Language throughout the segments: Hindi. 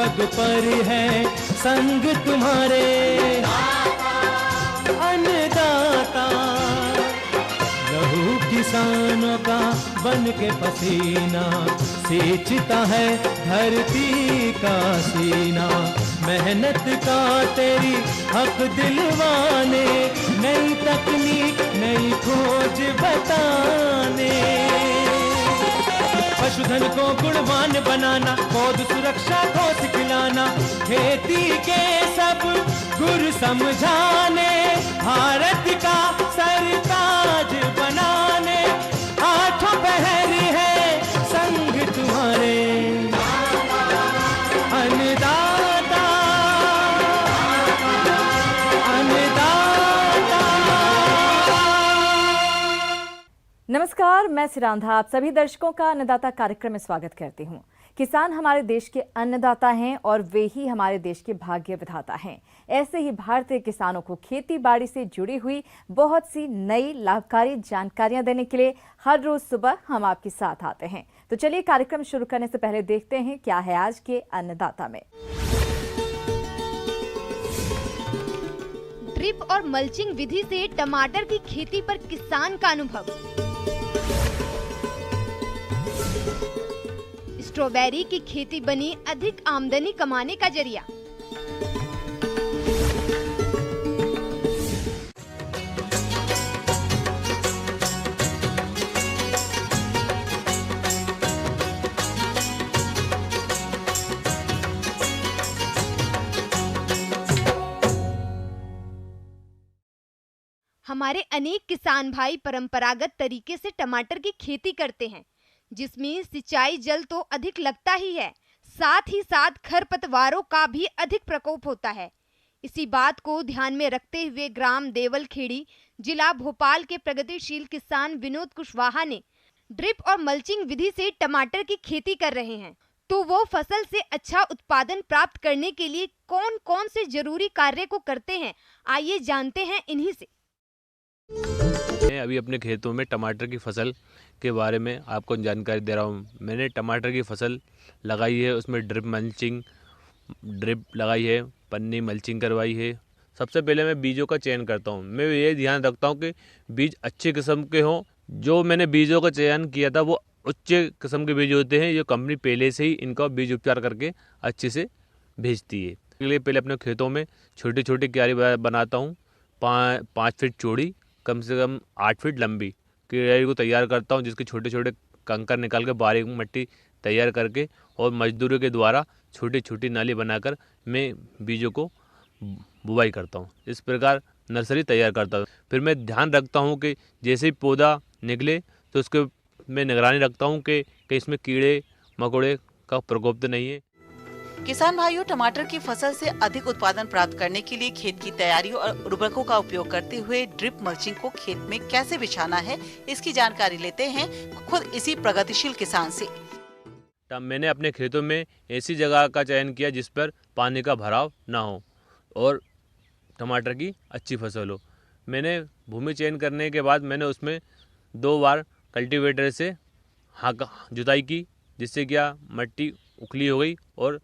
पग पर है संग तुम्हारे अन्नदाता। लहू किसानों का बन के पसीना सींचता है धरती का सीना। मेहनत का तेरी हक दिलवाने, नई तकनीक नई खोज बताने। पशुधन को गुणवान बनाना, पौध सुरक्षा को सिखलाना, खेती के सब गुर समझाने, भारत का सरताज बनाने। आठों पहर है संग तुम्हारे अन्नदाता अन्नदाता। नमस्कार, मैं सिरांधा आप सभी दर्शकों का अन्नदाता कार्यक्रम में स्वागत करती हूं। किसान हमारे देश के अन्नदाता हैं और वे ही हमारे देश के भाग्य विधाता हैं। ऐसे ही भारतीय किसानों को खेती बाड़ी से जुड़ी हुई बहुत सी नई लाभकारी जानकारियां देने के लिए हर रोज सुबह हम आपके साथ आते हैं। तो चलिए कार्यक्रम शुरू करने से पहले देखते हैं क्या है आज के अन्नदाता में। ड्रिप और मल्चिंग विधि से टमाटर की खेती पर किसान का अनुभव। स्ट्रॉबेरी की खेती बनी अधिक आमदनी कमाने का जरिया। हमारे अनेक किसान भाई परंपरागत तरीके से टमाटर की खेती करते हैं, जिसमें सिंचाई जल तो अधिक लगता ही है, साथ ही साथ खरपतवारों का भी अधिक प्रकोप होता है। इसी बात को ध्यान में रखते हुए ग्राम देवलखेड़ी, जिला भोपाल के प्रगतिशील किसान विनोद कुशवाहा ने ड्रिप और मल्चिंग विधि से टमाटर की खेती कर रहे हैं। तो वो फसल से अच्छा उत्पादन प्राप्त करने के लिए कौन कौन से जरूरी कार्य को करते हैं, आइए जानते हैं इन्हीं से। मैं अभी अपने खेतों में टमाटर की फसल के बारे में आपको जानकारी दे रहा हूँ। मैंने टमाटर की फसल लगाई है, उसमें ड्रिप लगाई है, पन्नी मल्चिंग करवाई है। सबसे पहले मैं बीजों का चयन करता हूँ। मैं ये ध्यान रखता हूँ कि बीज अच्छे किस्म के हों। जो मैंने बीजों का चयन किया था वो उच्च किस्म के बीज होते हैं। ये कंपनी पहले से ही इनका बीज उपचार करके अच्छे से भेजती है। इसके लिए पहले अपने खेतों में छोटी छोटी क्यारी बनाता हूँ, 5 फीट चौड़ी, कम से कम 8 फीट लंबी क्यारी को तैयार करता हूँ, जिसके छोटे छोटे कंकर निकाल के बारीक मिट्टी तैयार करके और मजदूरों के द्वारा छोटी छोटी नाली बनाकर मैं बीजों को बुवाई करता हूँ। इस प्रकार नर्सरी तैयार करता हूँ। फिर मैं ध्यान रखता हूँ कि जैसे ही पौधा निकले तो उसके मैं निगरानी रखता हूँ कि इसमें कीड़े मकोड़े का प्रकोप तो नहीं है। किसान भाइयों, टमाटर की फसल से अधिक उत्पादन प्राप्त करने के लिए खेत की तैयारी और उर्वरकों का उपयोग करते हुए ड्रिप मल्चिंग को खेत में कैसे बिछाना है, इसकी जानकारी लेते हैं खुद इसी प्रगतिशील किसान से। मैंने अपने खेतों में ऐसी जगह का चयन किया जिस पर पानी का भराव ना हो और टमाटर की अच्छी फसल हो। मैंने भूमि चयन करने के बाद मैंने उसमें 2 बार कल्टीवेटर से जुताई की, जिससे क्या मट्टी उखली हो गई और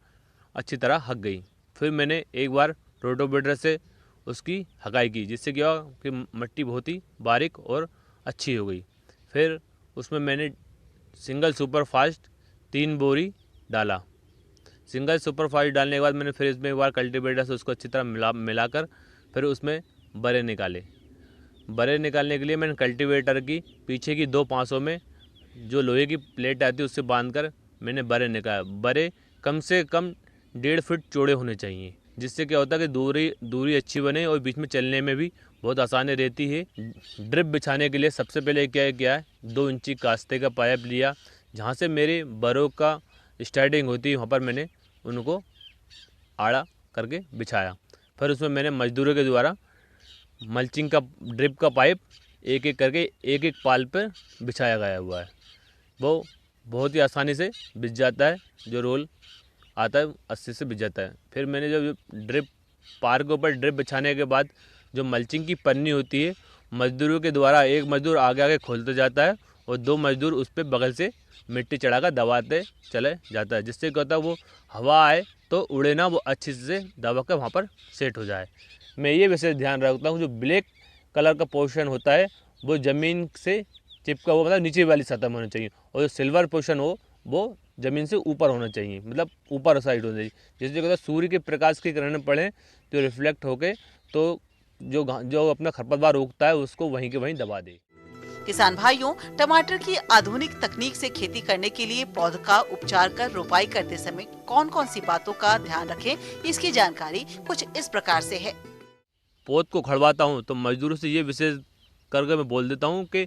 अच्छी तरह हक गई। फिर मैंने एक बार रोटोवेटर से उसकी हकाई की, जिससे क्या कि मट्टी बहुत ही बारीक और अच्छी हो गई। फिर उसमें मैंने सिंगल सुपर फास्ट 3 बोरी डाला। सिंगल सुपर फास्ट डालने के बाद मैंने फिर इसमें एक बार कल्टीवेटर से उसको अच्छी तरह मिलाकर फिर उसमें बरे निकाले। बरे निकालने के लिए मैंने कल्टीवेटर की पीछे की 2 पांसों में जो लोहे की प्लेट आती है उससे बांधकर मैंने बरे निकाले। बरे कम से कम 1.5 फीट चौड़े होने चाहिए, जिससे क्या होता है कि दूरी अच्छी बने और बीच में चलने में भी बहुत आसानी रहती है। ड्रिप बिछाने के लिए सबसे पहले क्या है 2 इंची कास्ते का पाइप लिया, जहाँ से मेरे बरों का स्टार्टिंग होती है वहाँ पर मैंने उनको आड़ा करके बिछाया। फिर उसमें मैंने मजदूरों के द्वारा मल्चिंग का ड्रिप का पाइप एक एक करके एक पाल पर बिछाया गया हुआ है। वो बहुत ही आसानी से बिछ जाता है, जो रोल आता है 80 से बिछ जाता है। फिर मैंने जब ड्रिप पार के ऊपर ड्रिप बिछाने के बाद जो मल्चिंग की पन्नी होती है, मजदूरों के द्वारा एक मजदूर आगे आगे खोलते जाता है और 2 मजदूर उस पर बगल से मिट्टी चढ़ाकर दबाते चले जाता है, जिससे क्या होता है वो हवा आए तो उड़े ना, वो अच्छी से दबा कर वहाँ पर सेट हो जाए। मैं ये विशेष ध्यान रखता हूँ, जो ब्लैक कलर का पोर्शन होता है वो ज़मीन से चिपका हुआ, मतलब नीचे वाली सतह में होना चाहिए, और जो सिल्वर पोर्शन हो वो ज़मीन से ऊपर होना चाहिए, मतलब ऊपर साइड होना चाहिए, जिससे क्या होता है सूर्य के प्रकाश की किरणें पड़े तो रिफ्लेक्ट होके तो जो अपना खरपतवार उगता है उसको वहीं के वहीं दबा दे। किसान भाइयों, टमाटर की आधुनिक तकनीक से खेती करने के लिए पौध का उपचार कर रोपाई करते समय कौन कौन सी बातों का ध्यान रखें, इसकी जानकारी कुछ इस प्रकार से है। पौध को उखड़वाता हूँ तो मजदूरों से ये विशेष करके मैं बोल देता हूँ कि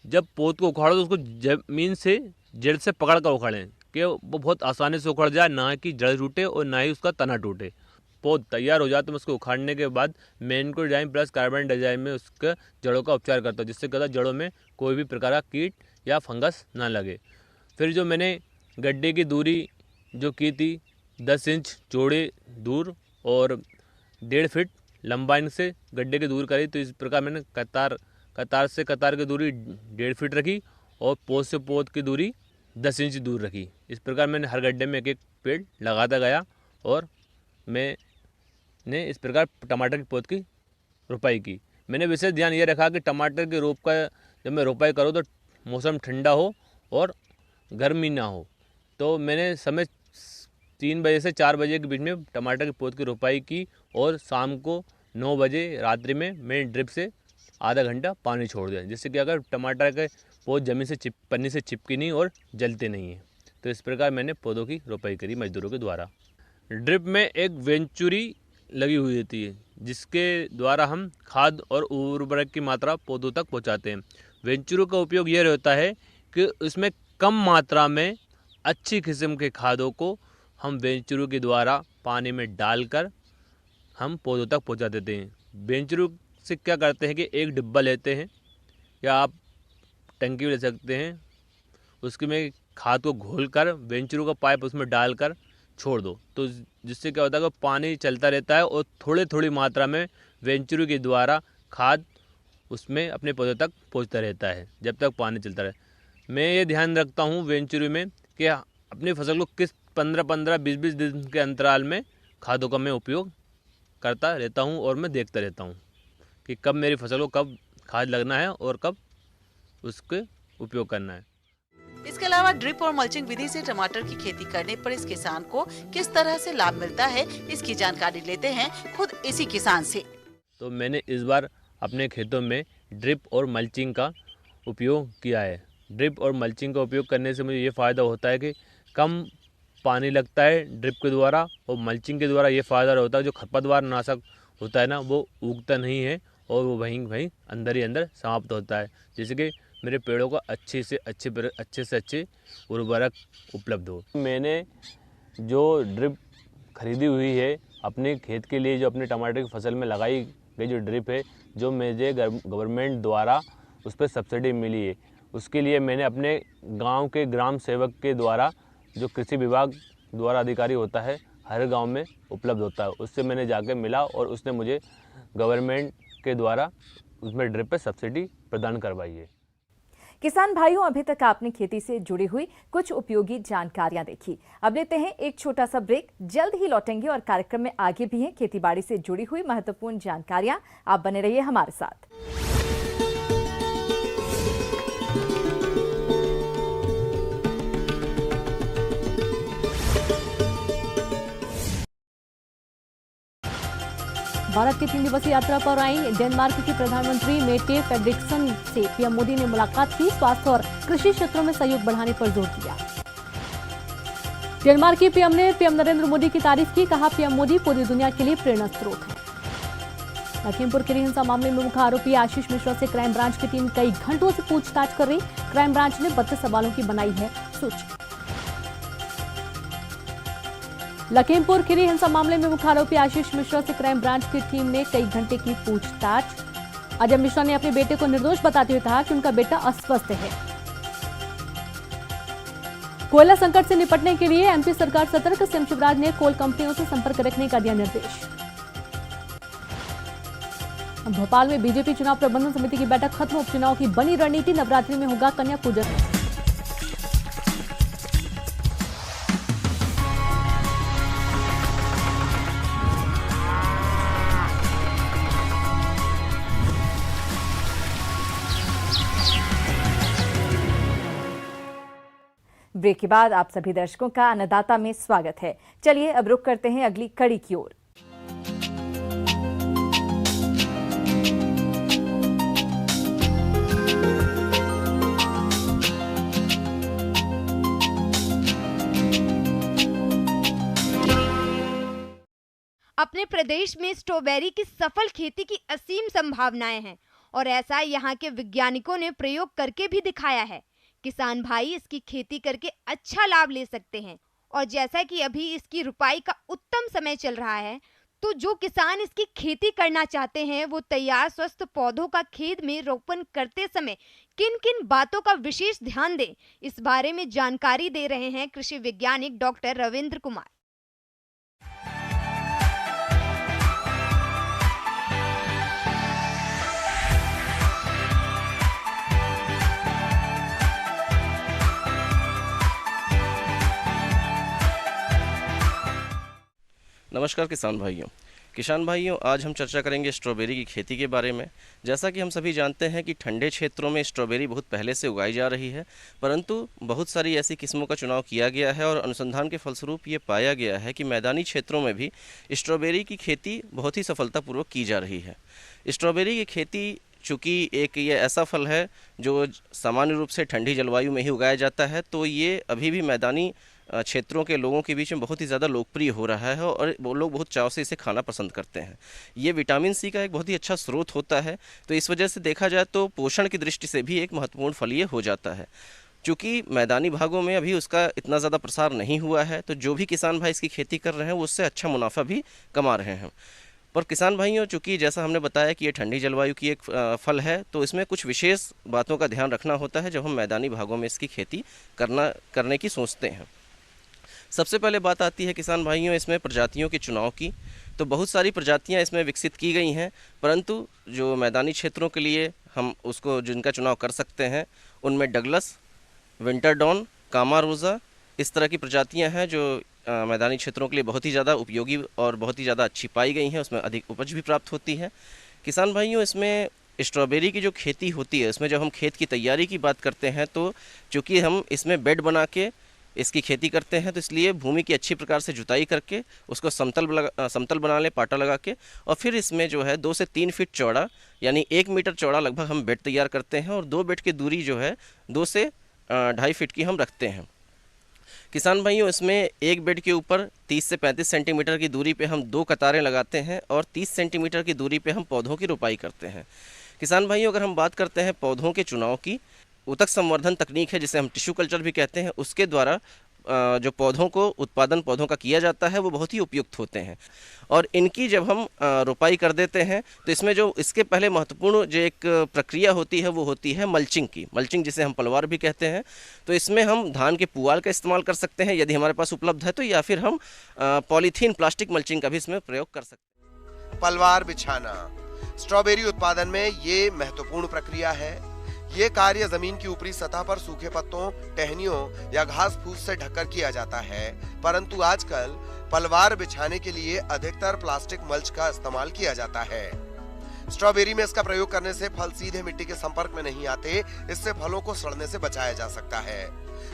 जब पौध को उखाड़ो तो उसको ज़मीन से जड़ से पकड़ कर उखाड़ें कि वो बहुत आसानी से उखड़ जाए, ना कि जड़ टूटे और ना ही उसका तना टूटे। पौध तैयार हो जाए तो मैं उसको उखाड़ने के बाद मैनकोडाइन प्लस कार्बन डाइऑक्साइड में उसके जड़ों का उपचार करता हूँ, जिससे क्या जड़ों में कोई भी प्रकार का कीट या फंगस ना लगे। फिर जो मैंने गड्ढे की दूरी जो की थी 10 इंच चौड़े दूर और 1.5 फीट लंबाई से गड्ढे की दूर करी, तो इस प्रकार मैंने कतार से कतार की दूरी 1.5 फीट रखी और पौध से पौध की दूरी 10 इंच दूर रखी। इस प्रकार मैंने हर गड्ढे में एक एक पेड़ लगाता गया और मैंने इस प्रकार टमाटर की पौध की रोपाई की। मैंने विशेष ध्यान ये रखा कि टमाटर की रोप का जब मैं रोपाई करूँ तो मौसम ठंडा हो और गर्मी ना हो। तो मैंने समय 3 बजे से 4 बजे के बीच में टमाटर की पौध की रोपाई की और शाम को 9 बजे रात्रि में मैंने ड्रिप से आधा घंटा पानी छोड़ दिया, जिससे कि अगर टमाटर के पौध ज़मीन से पन्नी से चिपकी नहीं और जलते नहीं है। तो इस प्रकार मैंने पौधों की रोपाई करी मजदूरों के द्वारा। ड्रिप में एक वेंचुरी लगी हुई होती है, जिसके द्वारा हम खाद और उर्वरक की मात्रा पौधों तक पहुंचाते हैं। वेंचुरी का उपयोग यह होता है कि उसमें कम मात्रा में अच्छी किस्म के खादों को हम वेंचुरी के द्वारा पानी में डालकर हम पौधों तक पहुंचा देते हैं। वेंचुरी से क्या करते हैं कि एक डिब्बा लेते हैं या आप टंकी भी ले सकते हैं, उसके में खाद को घोलकर वेंचुरी का पाइप उसमें डालकर छोड़ दो, तो जिससे क्या होता है कि पानी चलता रहता है और थोड़ी मात्रा में वेंचुरी के द्वारा खाद उसमें अपने पौधों तक पहुंचता रहता है जब तक पानी चलता रहे। मैं ये ध्यान रखता हूँ वेंचुरी में कि अपनी फसल को किस 15-15, 20-20 दिन के अंतराल में खादों का मैं उपयोग करता रहता हूँ और मैं देखता रहता हूँ कि कब मेरी फसल को कब खाद लगना है और कब उसके उपयोग करना है। इसके अलावा ड्रिप और मल्चिंग विधि से टमाटर की खेती करने पर इस किसान को किस तरह से लाभ मिलता है, इसकी जानकारी लेते हैं खुद इसी किसान से। तो मैंने इस बार अपने खेतों में ड्रिप और मल्चिंग का उपयोग किया है। ड्रिप और मल्चिंग का उपयोग करने से मुझे ये फ़ायदा होता है कि कम पानी लगता है ड्रिप के द्वारा, और मल्चिंग के द्वारा ये फ़ायदा होता है जो खरपतवार नाशक होता है ना, वो उगता नहीं है और वो वहीं अंदर ही अंदर समाप्त होता है, जिससे कि मेरे पेड़ों को अच्छे से अच्छे उर्वरक उपलब्ध हो। मैंने जो ड्रिप खरीदी हुई है अपने खेत के लिए, जो अपने टमाटर की फसल में लगाई गई जो ड्रिप है, जो मुझे गवर्नमेंट द्वारा उस पर सब्सिडी मिली है, उसके लिए मैंने अपने गांव के ग्राम सेवक के द्वारा, जो कृषि विभाग द्वारा अधिकारी होता है हर गांव में उपलब्ध होता है, उससे मैंने जाके मिला और उसने मुझे गवर्नमेंट के द्वारा उसमें ड्रिप पे सब्सिडी प्रदान करवाई है। किसान भाइयों, अभी तक आपने खेती से जुड़ी हुई कुछ उपयोगी जानकारियां देखी। अब लेते हैं एक छोटा सा ब्रेक, जल्द ही लौटेंगे और कार्यक्रम में आगे भी हैं खेतीबाड़ी से जुड़ी हुई महत्वपूर्ण जानकारियां। आप बने रहिए हमारे साथ। भारत की 3 दिवसीय यात्रा पर आई डेनमार्क के प्रधानमंत्री मेटे फ्रेडरिक्सन से पीएम मोदी ने मुलाकात की, स्वास्थ्य और कृषि क्षेत्रों में सहयोग बढ़ाने पर जोर दिया। डेनमार्क के पीएम ने पीएम नरेंद्र मोदी की तारीफ की, कहा पीएम मोदी पूरी दुनिया के लिए प्रेरणा स्रोत है। लखीमपुर खीरी हिंसा मामले में मुख्य आरोपी आशीष मिश्रा से क्राइम ब्रांच की टीम कई घंटों से पूछताछ कर रही, क्राइम ब्रांच ने 32 सवालों की बनाई है सूची। लखीमपुर खीरी हिंसा मामले में मुख्य आरोपी आशीष मिश्रा से क्राइम ब्रांच की टीम ने कई घंटे की पूछताछ। अजय मिश्रा ने अपने बेटे को निर्दोष बताते हुए कहा कि उनका बेटा अस्वस्थ है। कोयला संकट से निपटने के लिए एमपी सरकार सतर्क, सीएम शिवराज ने कोल कंपनियों से संपर्क रखने का दिया निर्देश। भोपाल में बीजेपी चुनाव प्रबंधन समिति की बैठक खत्म, उपचुनाव की बनी रणनीति, नवरात्रि में होगा कन्या पूजन। ब्रेक के बाद आप सभी दर्शकों का अन्नदाता में स्वागत है। चलिए अब रुख करते हैं अगली कड़ी की ओर। अपने प्रदेश में स्ट्रॉबेरी की सफल खेती की असीम संभावनाएं हैं और ऐसा यहाँ के वैज्ञानिकों ने प्रयोग करके भी दिखाया है। किसान भाई इसकी खेती करके अच्छा लाभ ले सकते हैं और जैसा कि अभी इसकी रुपाई का उत्तम समय चल रहा है, तो जो किसान इसकी खेती करना चाहते हैं वो तैयार स्वस्थ पौधों का खेत में रोपण करते समय किन किन बातों का विशेष ध्यान दें, इस बारे में जानकारी दे रहे हैं कृषि वैज्ञानिक डॉक्टर रविंद्र कुमार। नमस्कार किसान भाइयों, आज हम चर्चा करेंगे स्ट्रॉबेरी की खेती के बारे में। जैसा कि हम सभी जानते हैं कि ठंडे क्षेत्रों में स्ट्रॉबेरी बहुत पहले से उगाई जा रही है, परंतु बहुत सारी ऐसी किस्मों का चुनाव किया गया है और अनुसंधान के फलस्वरूप ये पाया गया है कि मैदानी क्षेत्रों में भी स्ट्रॉबेरी की खेती बहुत ही सफलतापूर्वक की जा रही है। स्ट्रॉबेरी की खेती चूँकि एक ये ऐसा फल है जो सामान्य रूप से ठंडी जलवायु में ही उगाया जाता है, तो ये अभी भी मैदानी क्षेत्रों के लोगों के बीच में बहुत ही ज़्यादा लोकप्रिय हो रहा है और वो लोग बहुत चाव से इसे खाना पसंद करते हैं। ये विटामिन सी का एक बहुत ही अच्छा स्रोत होता है, तो इस वजह से देखा जाए तो पोषण की दृष्टि से भी एक महत्वपूर्ण फल ये हो जाता है। चूँकि मैदानी भागों में अभी उसका इतना ज़्यादा प्रसार नहीं हुआ है, तो जो भी किसान भाई इसकी खेती कर रहे हैं वो उससे अच्छा मुनाफा भी कमा रहे हैं। पर किसान भाइयों, चूँकि जैसा हमने बताया कि ये ठंडी जलवायु की एक फल है, तो इसमें कुछ विशेष बातों का ध्यान रखना होता है जब हम मैदानी भागों में इसकी खेती करने की सोचते हैं। सबसे पहले बात आती है किसान भाइयों इसमें प्रजातियों के चुनाव की। तो बहुत सारी प्रजातियां इसमें विकसित की गई हैं, परंतु जो मैदानी क्षेत्रों के लिए हम उसको जिनका चुनाव कर सकते हैं उनमें डगलस, विंटरडॉन, कामारोजा इस तरह की प्रजातियां हैं जो मैदानी क्षेत्रों के लिए बहुत ही ज़्यादा उपयोगी और बहुत ही ज़्यादा अच्छी पाई गई हैं। उसमें अधिक उपज भी प्राप्त होती है। किसान भाइयों, इसमें स्ट्रॉबेरी की जो खेती होती है, इसमें जब हम खेत की तैयारी की बात करते हैं तो चूँकि हम इसमें बेड बना के इसकी खेती करते हैं, तो इसलिए भूमि की अच्छी प्रकार से जुताई करके उसको समतल बना लें, पाटा लगा के, और फिर इसमें जो है 2 से 3 फीट चौड़ा यानी 1 मीटर चौड़ा लगभग हम बेड तैयार करते हैं और 2 बेड की दूरी जो है 2 से 2.5 फीट की हम रखते हैं। किसान भाइयों, इसमें एक बेड के ऊपर 30 से 35 सेंटीमीटर की दूरी पे हम 2 कतारें लगाते हैं और 30 सेंटीमीटर की दूरी पे हम पौधों की रोपाई करते हैं। किसान भाइयों, अगर हम बात करते हैं पौधों के चुनाव की, ऊतक संवर्धन तकनीक है जिसे हम टिश्यू कल्चर भी कहते हैं, उसके द्वारा जो पौधों को उत्पादन पौधों का किया जाता है वो बहुत ही उपयुक्त होते हैं। और इनकी जब हम रोपाई कर देते हैं तो इसमें जो इसके पहले महत्वपूर्ण जो एक प्रक्रिया होती है वो होती है मल्चिंग की। मल्चिंग जिसे हम पलवार भी कहते हैं। तो इसमें हम धान के पुआल का इस्तेमाल कर सकते हैं यदि हमारे पास उपलब्ध है तो, या फिर हम पॉलीथीन प्लास्टिक मल्चिंग का भी इसमें प्रयोग कर सकते हैं। पलवार बिछाना स्ट्रॉबेरी उत्पादन में ये महत्वपूर्ण प्रक्रिया है। ये कार्य जमीन की ऊपरी सतह पर सूखे पत्तों, टहनियों या घास फूस से ढककर किया जाता है, परंतु आजकल पलवार बिछाने के लिए अधिकतर प्लास्टिक मल्च का इस्तेमाल किया जाता है। स्ट्रॉबेरी में इसका प्रयोग करने से फल सीधे मिट्टी के संपर्क में नहीं आते, इससे फलों को सड़ने से बचाया जा सकता है।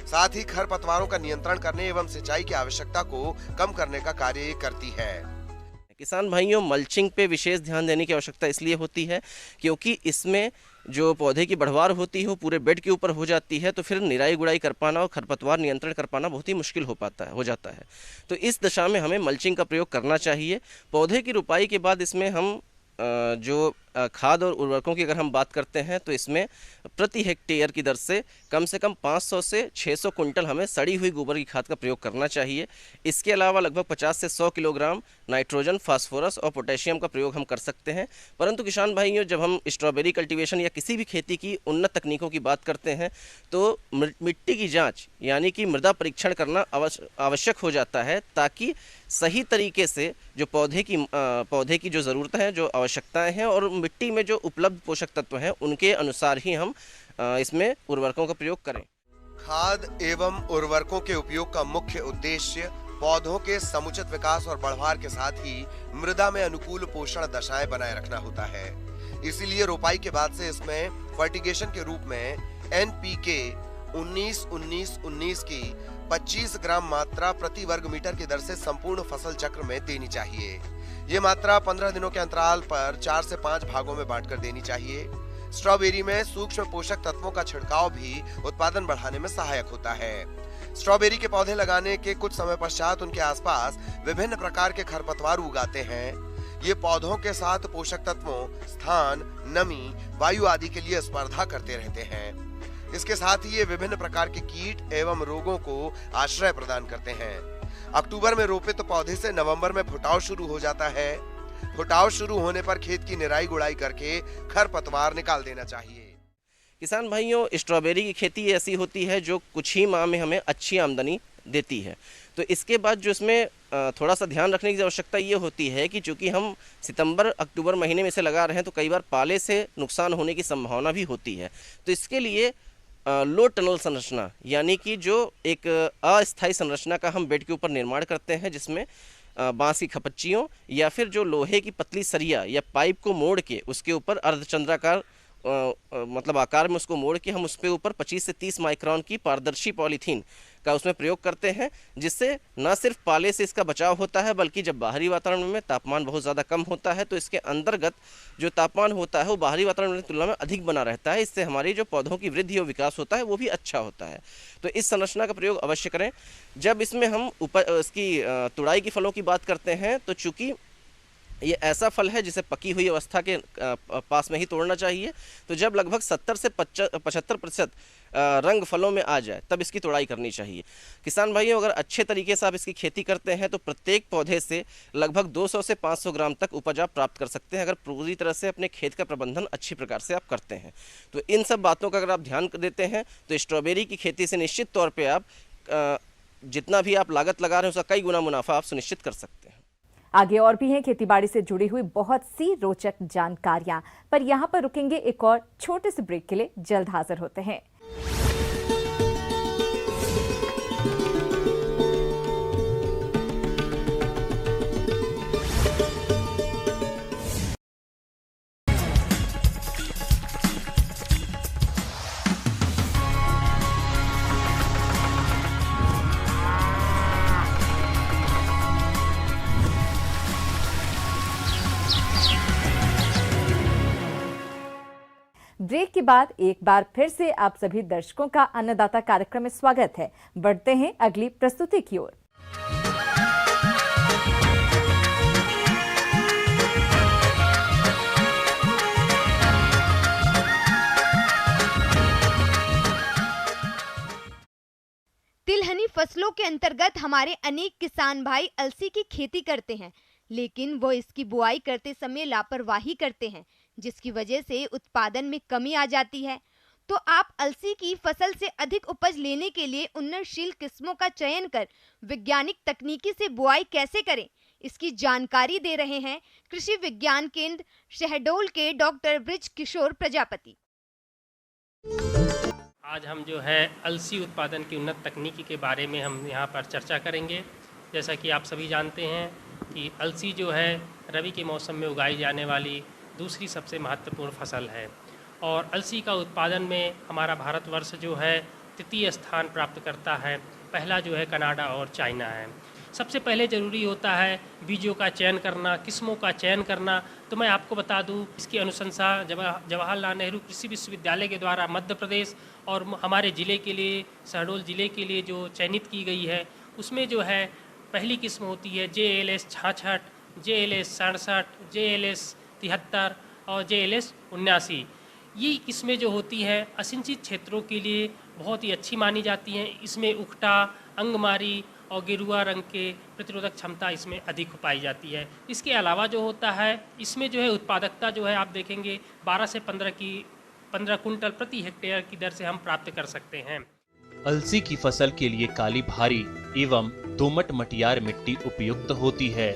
साथ ही खरपतवारों का नियंत्रण करने एवं सिंचाई की आवश्यकता को कम करने का कार्य ये करती है। किसान भाइयों, मल्चिंग पे विशेष ध्यान देने की आवश्यकता इसलिए होती है क्योंकि इसमें जो पौधे की बढ़वार होती है वो पूरे बेड के ऊपर हो जाती है, तो फिर निराई गुड़ाई कर पाना और खरपतवार नियंत्रण कर पाना बहुत ही मुश्किल हो जाता है। तो इस दशा में हमें मल्चिंग का प्रयोग करना चाहिए। पौधे की रोपाई के बाद इसमें हम जो खाद और उर्वरकों की अगर हम बात करते हैं तो इसमें प्रति हेक्टेयर की दर से कम 500 से 600 कुंटल हमें सड़ी हुई गोबर की खाद का प्रयोग करना चाहिए। इसके अलावा लगभग 50 से 100 किलोग्राम नाइट्रोजन, फास्फोरस और पोटेशियम का प्रयोग हम कर सकते हैं। परंतु किसान भाइयों, जब हम स्ट्रॉबेरी कल्टीवेशन या किसी भी खेती की उन्नत तकनीकों की बात करते हैं तो मिट्टी की जाँच यानी कि मृदा परीक्षण करना आवश्यक हो जाता है, ताकि सही तरीके से जो पौधे की जो ज़रूरतें हैं, जो आवश्यकताएं हैं और मिट्टी में जो उपलब्ध पोषक तत्व हैं उनके अनुसार ही हम इसमें उर्वरकों का प्रयोग करें। खाद एवं उर्वरकों के उपयोग का मुख्य उद्देश्य पौधों के समुचित विकास और बढ़वार के साथ ही मृदा में अनुकूल पोषण दशाएं बनाए रखना होता है। इसीलिए रोपाई के बाद से इसमें फर्टिगेशन के रूप में NPK 19-19-19 की 25 ग्राम मात्रा प्रति वर्ग मीटर की दर से संपूर्ण फसल चक्र में देनी चाहिए। ये मात्रा 15 दिनों के अंतराल पर 4 से 5 भागों में बांटकर देनी चाहिए। स्ट्रॉबेरी में सूक्ष्म पोषक तत्वों का छिड़काव भी उत्पादन बढ़ाने में सहायक होता है। स्ट्रॉबेरी के पौधे लगाने के कुछ समय पश्चात उनके आसपास विभिन्न प्रकार के खरपतवार उगाते हैं। ये पौधों के साथ पोषक तत्वों, स्थान, नमी, वायु आदि के लिए स्पर्धा करते रहते हैं। इसके साथ ही ये विभिन्न प्रकार के कीट एवं रोगों को आश्रय प्रदान करते हैं। अक्टूबर में रोपे तो पौधे से नवंबर में फुटाव शुरू हो जाता है। फुटाव शुरू होने पर खेत की निराई गुड़ाई करके खरपतवार निकाल देना चाहिए। किसान भाइयों, स्ट्रॉबेरी की खेती ऐसी होती है जो कुछ ही माह में हमें अच्छी आमदनी देती है। तो इसके बाद जो इसमें थोड़ा सा ध्यान रखने की आवश्यकता ये होती है कि चूंकि हम सितंबर अक्टूबर महीने में इसे लगा रहे हैं तो कई बार पाले से नुकसान होने की संभावना भी होती है। तो इसके लिए लो टनल संरचना यानी कि जो एक अस्थायी संरचना का हम बेड के ऊपर निर्माण करते हैं, जिसमें बांस की खपच्चियों या फिर जो लोहे की पतली सरिया या पाइप को मोड़ के उसके ऊपर अर्धचंद्राकार मतलब आकार में उसको मोड़ के हम उस पे ऊपर 25 से 30 माइक्रोन की पारदर्शी पॉलीथीन का उसमें प्रयोग करते हैं, जिससे न सिर्फ पाले से इसका बचाव होता है बल्कि जब बाहरी वातावरण में तापमान बहुत ज़्यादा कम होता है तो इसके अंतर्गत जो तापमान होता है वो बाहरी वातावरण की तुलना में अधिक बना रहता है। इससे हमारी जो पौधों की वृद्धि और विकास होता है वो भी अच्छा होता है। तो इस संरचना का प्रयोग अवश्य करें। जब इसमें हम इसकी तुड़ाई की फलों की बात करते हैं तो चूँकि ये ऐसा फल है जिसे पकी हुई अवस्था के पास में ही तोड़ना चाहिए। तो जब लगभग 70 से 75% रंग फलों में आ जाए तब इसकी तोड़ाई करनी चाहिए। किसान भाइयों, अगर अच्छे तरीके से आप इसकी खेती करते हैं तो प्रत्येक पौधे से लगभग 200 से 500 ग्राम तक उपज आप प्राप्त कर सकते हैं, अगर पूरी तरह से अपने खेत का प्रबंधन अच्छी प्रकार से आप करते हैं। तो इन सब बातों का अगर आप ध्यान देते हैं तो स्ट्रॉबेरी की खेती से निश्चित तौर पर आप जितना भी आप लागत लगा रहे हैं उसका कई गुना मुनाफा आप सुनिश्चित कर सकते हैं। आगे और भी हैं खेतीबाड़ी से जुड़ी हुई बहुत सी रोचक जानकारियां, पर यहां पर रुकेंगे एक और छोटे से ब्रेक के लिए। जल्द हाजिर होते हैं। ब्रेक के बाद एक बार फिर से आप सभी दर्शकों का अन्नदाता कार्यक्रम में स्वागत है। बढ़ते हैं अगली प्रस्तुति की ओर। तिलहनी फसलों के अंतर्गत हमारे अनेक किसान भाई अलसी की खेती करते हैं, लेकिन वो इसकी बुआई करते समय लापरवाही करते हैं, जिसकी वजह से उत्पादन में कमी आ जाती है। तो आप अलसी की फसल से अधिक उपज लेने के लिए उन्नतशील किस्मों का चयन कर वैज्ञानिक तकनीकी से बुआई कैसे करें, इसकी जानकारी दे रहे हैं कृषि विज्ञान केंद्र शहडोल के डॉक्टर ब्रिज किशोर प्रजापति। आज हम जो है अलसी उत्पादन की उन्नत तकनीकी के बारे में हम यहाँ पर चर्चा करेंगे। जैसा कि आप सभी जानते हैं कि अलसी जो है रबी के मौसम में उगाई जाने वाली दूसरी सबसे महत्वपूर्ण फसल है और अलसी का उत्पादन में हमारा भारतवर्ष जो है तृतीय स्थान प्राप्त करता है। पहला जो है कनाडा और चाइना है। सबसे पहले ज़रूरी होता है बीजों का चयन करना, किस्मों का चयन करना। तो मैं आपको बता दूं, इसकी अनुशंसा जवाहरलाल नेहरू कृषि विश्वविद्यालय के द्वारा मध्य प्रदेश और हमारे ज़िले के लिए, शहडोल ज़िले के लिए जो चयनित की गई है, उसमें जो है पहली किस्म होती है JLS 66, JLS 67, JLS 73 और JLS 79। ये किस्में जो होती हैं असिंचित क्षेत्रों के लिए बहुत ही अच्छी मानी जाती हैं। इसमें उखटा, अंगमारी और गेरुआ रंग के प्रतिरोधक क्षमता इसमें अधिक पाई जाती है। इसके अलावा जो होता है इसमें जो है उत्पादकता जो है आप देखेंगे 12 से 15 कुंटल प्रति हेक्टेयर की दर से हम प्राप्त कर सकते हैं। अलसी की फसल के लिए काली भारी एवं दोमट मटियार मिट्टी उपयुक्त होती है।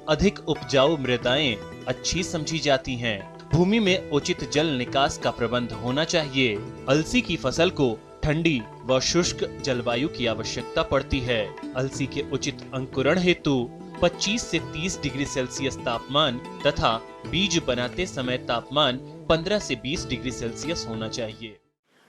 अधिक उपजाऊ मृदाएं अच्छी समझी जाती हैं। भूमि में उचित जल निकास का प्रबंध होना चाहिए। अलसी की फसल को ठंडी व शुष्क जलवायु की आवश्यकता पड़ती है। अलसी के उचित अंकुरण हेतु 25 से 30 डिग्री सेल्सियस तापमान तथा बीज बनाते समय तापमान 15 से 20 डिग्री सेल्सियस होना चाहिए।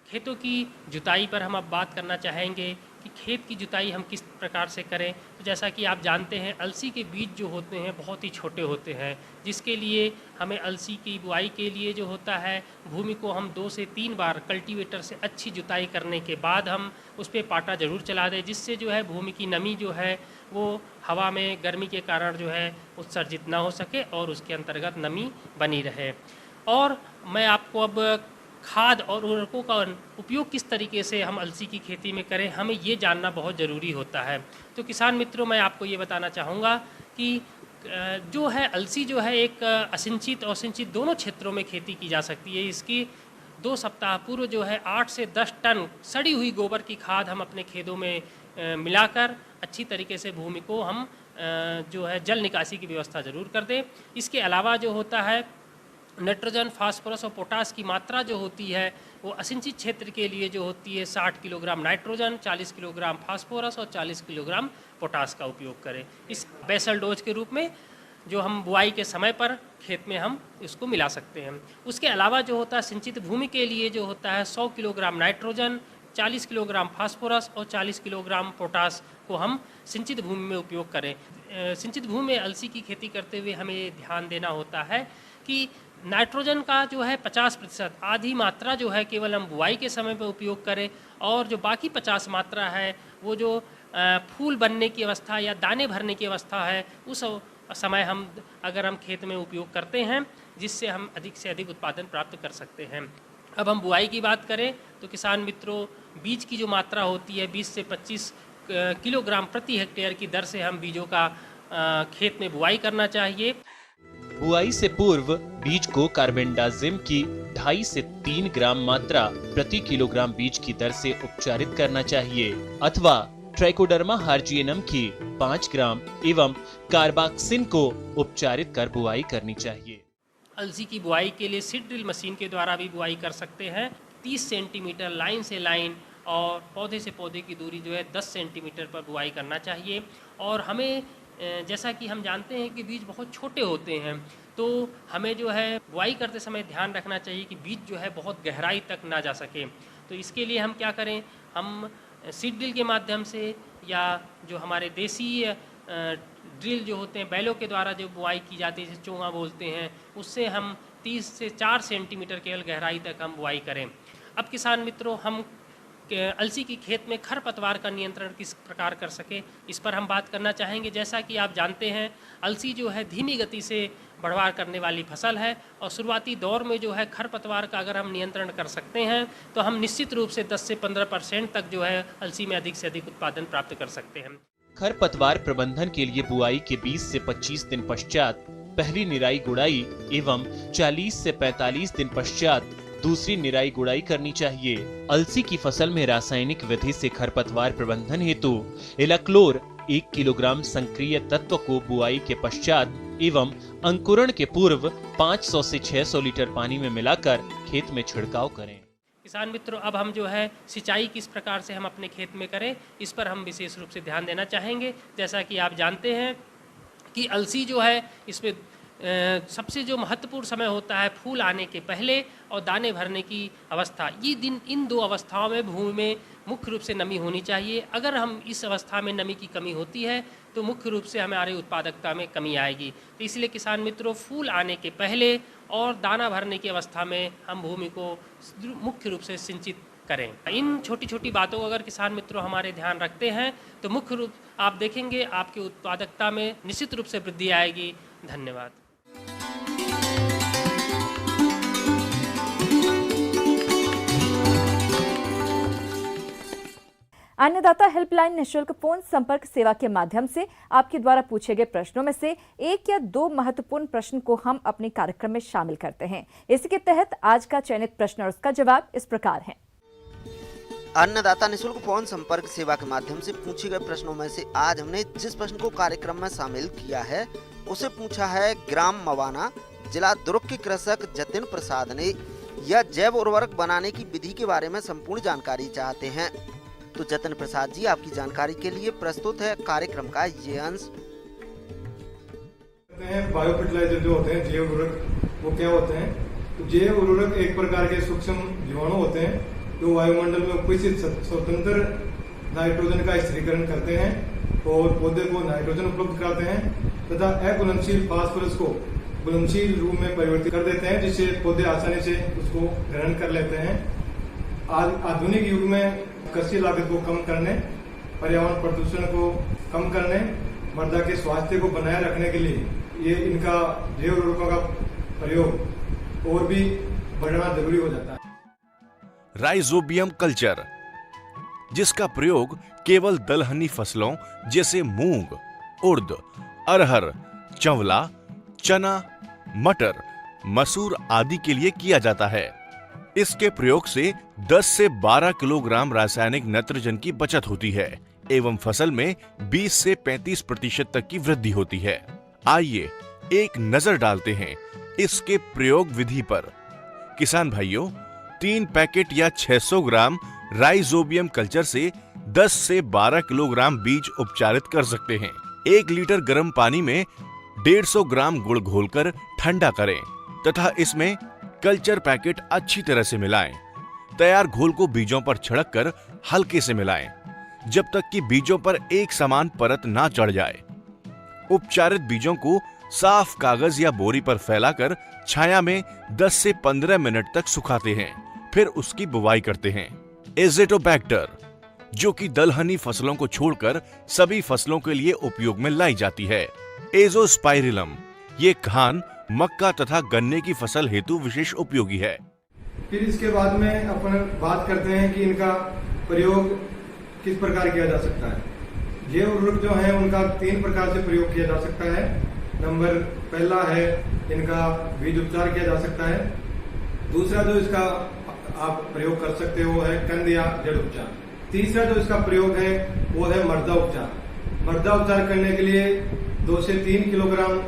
खेतों की जुताई पर हम अब बात करना चाहेंगे कि खेत की जुताई हम किस प्रकार से करें। तो जैसा कि आप जानते हैं, अलसी के बीज जो होते हैं बहुत ही छोटे होते हैं, जिसके लिए हमें अलसी की बुआई के लिए जो होता है, भूमि को हम 2 से 3 बार कल्टीवेटर से अच्छी जुताई करने के बाद हम उस पर पाटा ज़रूर चला दें, जिससे जो है भूमि की नमी जो है वो हवा में गर्मी के कारण जो है उत्सर्जित ना हो सके और उसके अंतर्गत नमी बनी रहे। और मैं आपको अब खाद और उर्वरकों का उपयोग किस तरीके से हम अलसी की खेती में करें, हमें ये जानना बहुत ज़रूरी होता है। तो किसान मित्रों, मैं आपको ये बताना चाहूँगा कि जो है अलसी जो है एक असिंचित और सिंचित दोनों क्षेत्रों में खेती की जा सकती है। इसकी 2 सप्ताह पूर्व जो है 8 से 10 टन सड़ी हुई गोबर की खाद हम अपने खेतों में मिलाकर अच्छी तरीके से भूमि को हम जो है जल निकासी की व्यवस्था ज़रूर कर दें। इसके अलावा जो होता है, नाइट्रोजन, फास्फोरस और पोटास की मात्रा जो होती है वो असिंचित क्षेत्र के लिए जो होती है 60 किलोग्राम नाइट्रोजन, 40 किलोग्राम फास्फोरस और 40 किलोग्राम पोटास का उपयोग करें। इस बेसल डोज के रूप में जो हम बुआई के समय पर खेत में हम इसको मिला सकते हैं। उसके अलावा जो होता है सिंचित भूमि के लिए जो होता है 100 किलोग्राम नाइट्रोजन, 40 किलोग्राम फास्फोरस और 40 किलोग्राम पोटास को हम सिंचित भूमि में उपयोग करें। सिंचित भूमि में अलसी की खेती करते हुए हमें ध्यान देना होता है कि नाइट्रोजन का जो है 50% आधी मात्रा जो है केवल हम बुआई के समय पर उपयोग करें, और जो बाकी 50 मात्रा है वो जो फूल बनने की अवस्था या दाने भरने की अवस्था है उस समय अगर हम खेत में उपयोग करते हैं, जिससे हम अधिक से अधिक उत्पादन प्राप्त कर सकते हैं। अब हम बुआई की बात करें तो किसान मित्रों, बीज की जो मात्रा होती है 20 से 25 किलोग्राम प्रति हेक्टेयर की दर से हम बीजों का खेत में बुआई करना चाहिए। बुआई से पूर्व बीज को कार्बेंडाजिम की 2.5 से 3 ग्राम मात्रा प्रति किलोग्राम बीज की दर से उपचारित करना चाहिए, अथवा ट्राइकोडर्मा हार्जियनम की 5 ग्राम एवं कार्बाक्सिन को उपचारित कर बुआई करनी चाहिए। अलसी की बुआई के लिए सीड ड्रिल मशीन के द्वारा भी बुआई कर सकते हैं। 30 सेंटीमीटर लाइन से लाइन और पौधे से पौधे की दूरी जो है 10 सेंटीमीटर पर बुआई करना चाहिए। और हमें जैसा कि हम जानते हैं कि बीज बहुत छोटे होते हैं, तो हमें जो है बुआई करते समय ध्यान रखना चाहिए कि बीज जो है बहुत गहराई तक ना जा सके। तो इसके लिए हम क्या करें, हम सीड ड्रिल के माध्यम से या जो हमारे देसी ड्रिल जो होते हैं बैलों के द्वारा जो बुआई की जाती है, जिसे चोंगा बोलते हैं, उससे हम 30 से 4 सेंटीमीटर केवल गहराई तक हम बुआई करें। अब किसान मित्रों, हम अलसी की खेत में खरपतवार का नियंत्रण किस प्रकार कर सके, इस पर हम बात करना चाहेंगे। जैसा कि आप जानते हैं, अलसी जो है धीमी गति से बढ़वार करने वाली फसल है, और शुरुआती दौर में जो है खरपतवार का अगर हम नियंत्रण कर सकते हैं तो हम निश्चित रूप से 10 से 15% तक जो है अलसी में अधिक से अधिक उत्पादन प्राप्त कर सकते हैं। खरपतवार प्रबंधन के लिए बुआई के 20 से 25 दिन पश्चात पहली निराई गुड़ाई एवं 40 से 45 दिन पश्चात दूसरी निराई गुड़ाई करनी चाहिए। अलसी की फसल में रासायनिक विधि से खरपतवार प्रबंधन हेतु एलाक्लोर 1 किलोग्राम संक्रिय तत्व को बुआई के पश्चात एवं अंकुरण के पूर्व 500 से 600 लीटर पानी में मिलाकर खेत में छिड़काव करें। किसान मित्रों, अब हम जो है सिंचाई किस प्रकार से हम अपने खेत में करें, इस पर हम विशेष रूप से ध्यान देना चाहेंगे। जैसा कि आप जानते हैं कि अलसी जो है इसमें सबसे जो महत्वपूर्ण समय होता है फूल आने के पहले और दाने भरने की अवस्था। इन 2 अवस्थाओं में भूमि में मुख्य रूप से नमी होनी चाहिए। अगर हम इस अवस्था में नमी की कमी होती है तो मुख्य रूप से हमारी उत्पादकता में कमी आएगी। तो इसलिए किसान मित्रों, फूल आने के पहले और दाना भरने की अवस्था में हम भूमि को मुख्य रूप से सिंचित करें। इन छोटी छोटी बातों को अगर किसान मित्रों हमारे ध्यान रखते हैं तो मुख्य रूप आप देखेंगे आपकी उत्पादकता में निश्चित रूप से वृद्धि आएगी। धन्यवाद। अन्नदाता हेल्पलाइन निःशुल्क फोन संपर्क सेवा के माध्यम से आपके द्वारा पूछे गए प्रश्नों में से 1 या 2 महत्वपूर्ण प्रश्न को हम अपने कार्यक्रम में शामिल करते हैं। इसके तहत आज का चयनित प्रश्न और उसका जवाब इस प्रकार है। अन्नदाता निःशुल्क फोन संपर्क सेवा के माध्यम से पूछे गए प्रश्नों में से आज हमने जिस प्रश्न को कार्यक्रम में शामिल किया है उसे पूछा है ग्राम मवाना, जिला दुर्ग के कृषक जतिन प्रसाद ने। यह जैव उर्वरक बनाने की विधि के बारे में संपूर्ण जानकारी चाहते हैं। तो जतिन प्रसाद जी, आपकी जानकारी के लिए प्रस्तुत है कार्यक्रम का ये अंश। बायो फर्टिलाइजर जो होते हैं, जैव उर्वरक, वो क्या होते हैं? तो जैव उर्वरक एक प्रकार के सूक्ष्म जीवाणु होते हैं जो वायुमंडल में उपस्थित स्वतंत्र नाइट्रोजन का स्थिरीकरण करते हैं और पौधे को नाइट्रोजन उपलब्ध कराते हैं तथा अघुलनशील फास्फोरस को घुलनशील रूप में परिवर्तित कर देते हैं, जिससे पौधे आसानी से उसको ग्रहण कर लेते हैं। आधुनिक युग में कृषि लागत को कम करने, पर्यावरण प्रदूषण को कम करने, मृदा के स्वास्थ्य को बनाए रखने के लिए ये इनका जैव उर्वरकों का प्रयोग और भी बढ़ाना जरूरी हो जाता है। राइजोबियम कल्चर, जिसका प्रयोग केवल दलहनी फसलों जैसे मूंग, उड़द, अरहर, चंवला, चना, मटर, मसूर आदि के लिए किया जाता है। इसके प्रयोग से 10 से 12 किलोग्राम रासायनिक नाइट्रोजन की बचत होती है एवं फसल में 20 से 35% तक की वृद्धि होती है। आइए एक नजर डालते हैं इसके प्रयोग विधि पर। किसान भाइयों, 3 पैकेट या 600 ग्राम राइजोबियम कल्चर से 10 से 12 किलोग्राम बीज उपचारित कर सकते हैं। 1 लीटर गर्म पानी में 150 ग्राम गुड़ घोलकर ठंडा करें तथा इसमें कल्चर पैकेट अच्छी तरह से मिलाएं। तैयार घोल को बीजों पर छिड़क कर हल्के से मिलाएं जब तक कि बीजों पर एक समान परत ना चढ़ जाए। उपचारित बीजों को साफ कागज या बोरी पर फैलाकर छाया में 10 से 15 मिनट तक सुखाते हैं, फिर उसकी बुवाई करते हैं। एज़ोटोबैक्टर, जो कि दलहनी फसलों को छोड़कर सभी फसलों के लिए उपयोग में लाई जाती है। एज़ोस्पाइरिलम, ये धान, मक्का तथा गन्ने की फसल हेतु विशेष उपयोगी है। फिर इसके बाद में अपन बात करते हैं कि इनका प्रयोग किस प्रकार किया जा सकता है। जैव उर्वरक जो है उनका 3 प्रकार से प्रयोग किया जा सकता है। नंबर पहला है इनका बीज उपचार किया जा सकता है। दूसरा जो इसका आप प्रयोग कर सकते हो है कंद या जड़ उपचार। तीसरा जो इसका प्रयोग है वो है मृदा उपचार। मृदा उपचार करने के लिए 2 से 3 किलोग्राम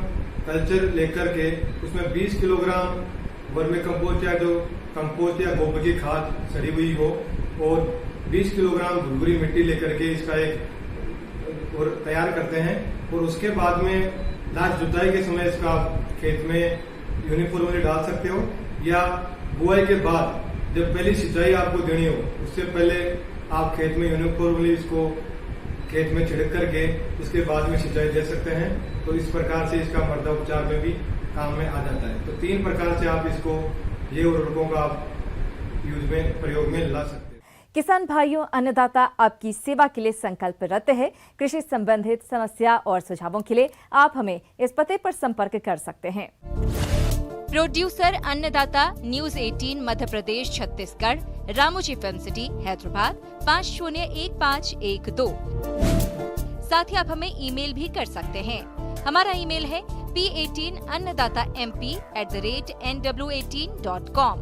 कल्चर लेकर के उसमें 20 किलोग्राम वर्मी कंपोस्ट या जो कंपोस्ट या गोबर की खाद सड़ी हुई हो और 20 किलोग्राम भुरभुरी मिट्टी लेकर के इसका एक और तैयार करते हैं। और उसके बाद में लास्ट जुताई के समय इसका खेत में यूनिफॉर्मली डाल सकते हो या बुआई के बाद जब पहली सिंचाई आपको देनी हो उससे पहले आप खेत में यूनिफॉर्मली इसको खेत में छिड़क करके उसके बाद में सिंचाई दे सकते हैं। तो इस प्रकार से इसका मृदा उपचार में भी काम में आ जाता है। तो 3 प्रकार से आप इसको ये उर्वरकों का यूज में प्रयोग में ला सकते हैं। किसान भाइयों, अन्नदाता आपकी सेवा के लिए संकल्परत है। कृषि संबंधित समस्या और सुझावों के लिए आप हमें इस पते पर संपर्क कर सकते हैं। प्रोड्यूसर अन्नदाता, news 18 Madhya Pradesh Chhattisgarh, Ramoji film city Hyderabad 501512। साथ ही आप हमें ईमेल भी कर सकते हैं। हमारा ईमेल है p18annadatamp@nw18.com।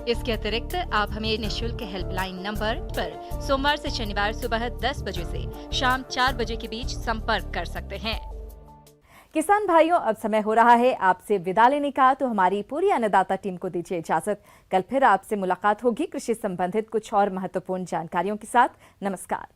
इसके अतिरिक्त आप हमें निःशुल्क हेल्पलाइन नंबर पर सोमवार से शनिवार सुबह 10 बजे से शाम 4 बजे के बीच संपर्क कर सकते हैं। किसान भाइयों, अब समय हो रहा है आपसे विदा लेने का, तो हमारी पूरी अन्नदाता टीम को दीजिए इजाजत। कल फिर आपसे मुलाकात होगी कृषि संबंधित कुछ और महत्वपूर्ण जानकारियों के साथ। नमस्कार।